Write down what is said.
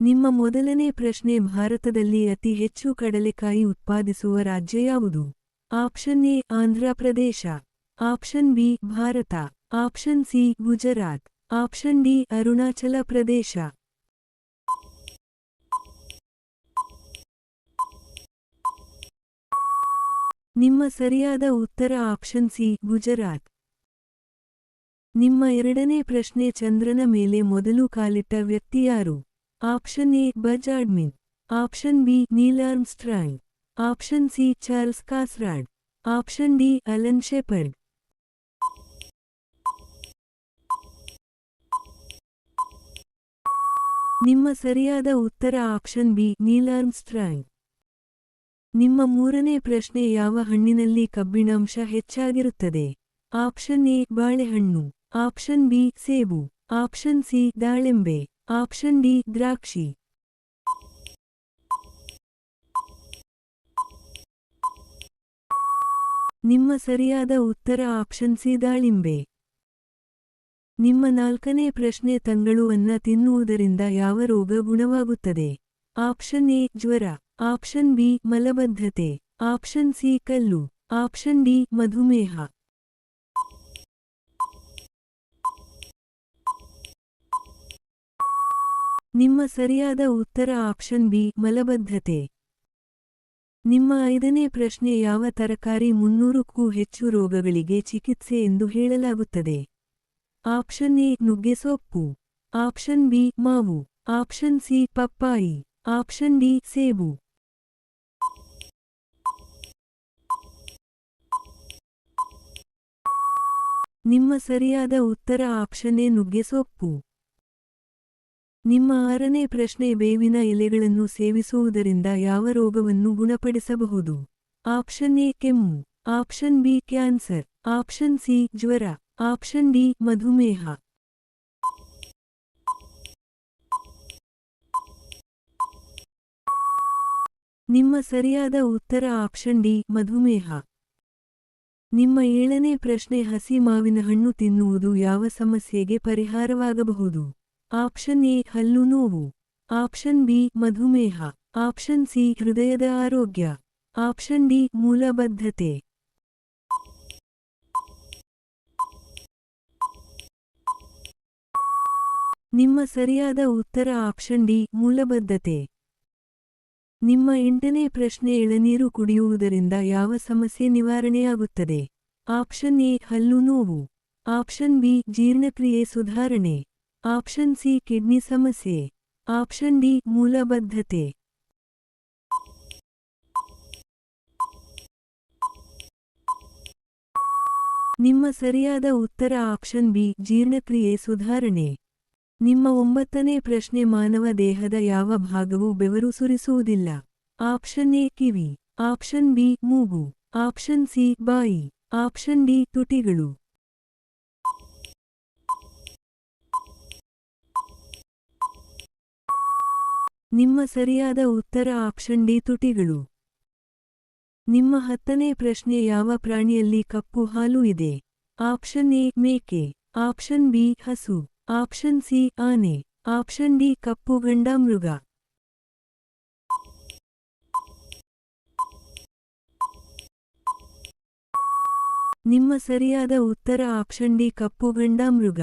ನಿಮ್ಮ ಮೊದಲನೇ ಪ್ರಶ್ನೆ ಭಾರತದಲ್ಲಿ ಅತಿ ಹೆಚ್ಚು ಕಡಲೆಕಾಯಿ ಉತ್ಪಾದಿಸುವ ರಾಜ್ಯ ಯಾವುದು? Option A Andhra Pradesh, option B Bharat, option C Gujarat, option D Arunachal Pradesh. ನಿಮ್ಮ ಸರಿಯಾದ ಉತ್ತರ ಆಪ್ಷನ್ ಸಿ ಗುಜರಾತ್. ನಿಮ್ಮ ಎರಡನೇ ಪ್ರಶ್ನೆ ಚಂದ್ರನ ಮೇಲೆ ಮೊದಲು ಕಾಲಿಟ್ಟ ವ್ಯಕ್ತಿ ಯಾರು? Option A Buzz Aldrin, option B Neil Armstrong, option C Charles Conrad, option D Alan Shepard. ನಿಮ್ಮ ಸರಿಯಾದ ಉತ್ತರ ಆಪ್ಷನ್ ಬಿ ನೀಲ್ ಆರ್ಮ್ಸ್ಟ್ರಾಂಗ್. ನಿಮ್ಮ ಮೂರನೇ ಪ್ರಶ್ನೆ ಯಾವ ಹಣ್ಣಿನಲ್ಲಿ ಕಬ್ಬಿಣಾಂಶ ಹೆಚ್ಚಾಗಿರುತ್ತದೆ? ಆಪ್ಷನ್ ಎ ಬಾಳೆಹಣ್ಣು, ಆಪ್ಷನ್ ಬಿ ಸೇಬು, ಆಪ್ಷನ್ ಸಿ ದಾಳಿಂಬೆ, ಆಪ್ಷನ್ ಡಿ ದ್ರಾಕ್ಷಿ. ನಿಮ್ಮ ಸರಿಯಾದ ಉತ್ತರ ಆಪ್ಷನ್ ಸಿ ದಾಳಿಂಬೆ. ನಿಮ್ಮ ನಾಲ್ಕನೇ ಪ್ರಶ್ನೆ ತಂಗಳು ಅನ್ನ ತಿನ್ನುವುದರಿಂದ ಯಾವ ರೋಗ ಗುಣವಾಗುತ್ತದೆ? ಆಪ್ಷನ್ ಎ ಜ್ವರ, ಆಪ್ಷನ್ ಬಿ ಮಲಬದ್ಧತೆ, ಆಪ್ಷನ್ ಸಿ ಕಲ್ಲು, ಆಪ್ಷನ್ ಡಿ ಮಧುಮೇಹ. ನಿಮ್ಮ ಸರಿಯಾದ ಉತ್ತರ ಆಪ್ಷನ್ ಬಿ ಮಲಬದ್ಧತೆ. ನಿಮ್ಮ ಐದನೇ ಪ್ರಶ್ನೆ ಯಾವ ತರಕಾರಿ 300ಕ್ಕೂ ಹೆಚ್ಚು ರೋಗಗಳಿಗೆ ಚಿಕಿತ್ಸೆ ಎಂದು ಹೇಳಲಾಗುತ್ತದೆ? ಆಪ್ಷನ್ ಎ ನುಗ್ಗೆಸೊಪ್ಪು, ಆಪ್ಷನ್ ಬಿ ಮಾವು, ಆಪ್ಷನ್ ಸಿ ಪಪ್ಪಾಯಿ, ಆಪ್ಷನ್ ಡಿ ಸೇಬು. ನಿಮ್ಮ ಸರಿಯಾದ ಉತ್ತರ ಆಪ್ಷನ್ ಎ ನುಗ್ಗೆಸೊಪ್ಪು. ನಿಮ್ಮ ಆರನೇ ಪ್ರಶ್ನೆ ಬೇವಿನ ಎಲೆಗಳನ್ನು ಸೇವಿಸುವುದರಿಂದ ಯಾವ ರೋಗವನ್ನು ಗುಣಪಡಿಸಬಹುದು? ಆಪ್ಷನ್ ಎ ಕೆಮ್ಮು, option B cancer, option C ಜ್ವರ, ಆಪ್ಷನ್ ಡಿ ಮಧುಮೇಹ. ನಿಮ್ಮ ಸರಿಯಾದ ಉತ್ತರ ಆಪ್ಷನ್ ಡಿ ಮಧುಮೇಹ. ನಿಮ್ಮ ಏಳನೇ ಪ್ರಶ್ನೆ ಹಸಿ ಮಾವಿನ ಹಣ್ಣು ತಿನ್ನುವುದು ಯಾವ ಸಮಸ್ಯೆಗೆ ಪರಿಹಾರವಾಗಬಹುದು? ಆಪ್ಷನ್ ಎ ಹಲ್ಲು ನೋವು, ಆಪ್ಷನ್ ಬಿ ಮಧುಮೇಹ, ಆಪ್ಷನ್ ಸಿ ಹೃದಯದ ಆರೋಗ್ಯ, ಆಪ್ಷನ್ ಡಿ ಮೂಲಬದ್ಧತೆ. ನಿಮ್ಮ ಸರಿಯಾದ ಉತ್ತರ ಆಪ್ಷನ್ ಡಿ ಮೂಲಬದ್ಧತೆ. ನಿಮ್ಮ ಎಂಟನೇ ಪ್ರಶ್ನೆ ಎಳನೀರು ಕುಡಿಯುವುದರಿಂದ ಯಾವ ಸಮಸ್ಯೆ ನಿವಾರಣೆಯಾಗುತ್ತದೆ? ಆಪ್ಷನ್ ಎ ಹಲ್ಲು ನೋವು, ಆಪ್ಷನ್ ಬಿ ಜೀರ್ಣಕ್ರಿಯೆ ಸುಧಾರಣೆ, ಆಪ್ಷನ್ ಸಿ ಕಿಡ್ನಿ ಸಮಸ್ಯೆ, ಆಪ್ಷನ್ ಡಿ ಮೂಲಬದ್ಧತೆ. ನಿಮ್ಮ ಸರಿಯಾದ ಉತ್ತರ ಆಪ್ಷನ್ ಬಿ ಜೀರ್ಣಕ್ರಿಯೆ ಸುಧಾರಣೆ. ನಿಮ್ಮ ಒಂಬತ್ತನೇ ಪ್ರಶ್ನೆ ಮಾನವ ದೇಹದ ಯಾವ ಭಾಗವು ಬೆವರು ಸುರಿಸುವುದಿಲ್ಲ? ಆಪ್ಷನ್ ಎ ಕಿವಿ, ಆಪ್ಷನ್ ಬಿ ಮೂಗು, ಆಪ್ಷನ್ ಸಿ ಬಾಯಿ, ಆಪ್ಷನ್ ಡಿ ತುಟಿಗಳು. ನಿಮ್ಮ ಸರಿಯಾದ ಉತ್ತರ ಆಪ್ಷನ್ ಡಿ ತುಟಿಗಳು. ನಿಮ್ಮ ಹತ್ತನೇ ಪ್ರಶ್ನೆ ಯಾವ ಪ್ರಾಣಿಯಲ್ಲಿ ಕಪ್ಪು ಹಾಲು ಇದೆ? ಆಪ್ಷನ್ ಎ ಮೇಕೆ, ಆಪ್ಷನ್ ಬಿ ಹಸು, ಆಪ್ಷನ್ ಸಿ ಆನೆ, ಆಪ್ಷನ್ ಡಿ ಕಪ್ಪು ಗಂಡಾಮೃಗ. ನಿಮ್ಮ ಸರಿಯಾದ ಉತ್ತರ ಆಪ್ಷನ್ ಡಿ ಕಪ್ಪು ಗಂಡಾಮೃಗ.